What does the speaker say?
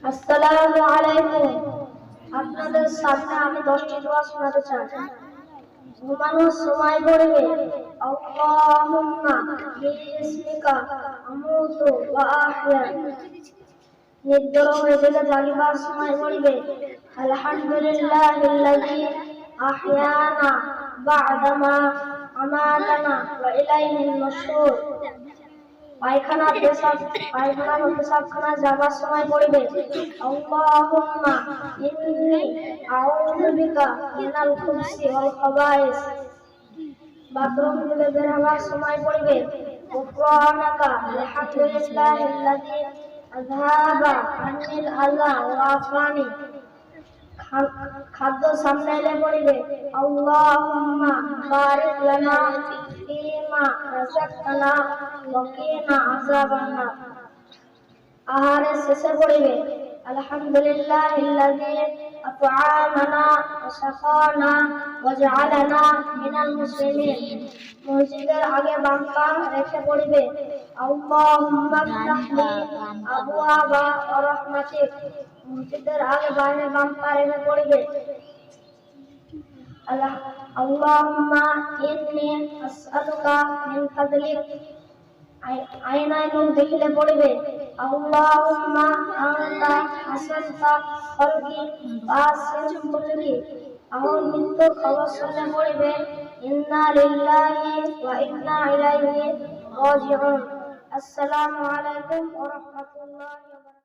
আসসালামু আলাইকুম। আপনাদের সামনে আমি 10টি দোয়া শোনাতে চাই। ঘুমানোর সময় পড়বে আল্লাহুম্মা বিইসমিকা আমুতু ওয়া আহয়া। নিদ্রা হয়ে গেলে জাগিবার সময় পড়বে আলহামদুলিল্লাহিল্লাযী আহয়ানা বা'দামা আমাতানা ওয়া ইলাইহিন নুশুর। পায়খানা পেশাবখানা যাবার সময় পড়বে আল্লাহুম্মা ইন্নী আউযু বিকা মিনাল খুবসি ওয়াল খাবায়েস। বাথরুম থেকে বের হওয়ার সময় পড়বে গুফরানাকা আলহামদুলিল্লাহিল্লাযী আযহাবা আন্নিল আযা ওয়া আফানি। খাদ্য সামনে এলে পড়বে আল্লাহুম্মা বারিক লানা ফীমা রাযাকতানা ওয়া কিনা আযাবান নার। আহারের শেষে পড়বে আলহামদুলিল্লাহিল্লাযী আত'আমানা ওয়া সাকানা ওয়া জা'আলানা মিনাল মুসলিমিন। মসজিদের আগে বাম পা রেখে পড়বে আল্লাহুম্মা ইফতাহলি আবওয়াবা রাহমাতিক। মসজিদের আগে বাম পা রেখে পড়বে আল্লাহুম্মা ইন্নী আসআলুকা মিন ফাদলিক। আয়নায় মুখ দেখলে পড়বে আল্লাহুম্মা আনতা হাসানতা খালকি ফাসিন বুজুকি। আমার মৃত্যুর খবর শুনলে পড়বে ইন্না লিল্লাহি ওয়া ইন্না ইলাইহি রাজিউন। আসসালামু আলাইকুম ওয়া রাহমাতুল্লাহি ওয়া বারাকাতুহু।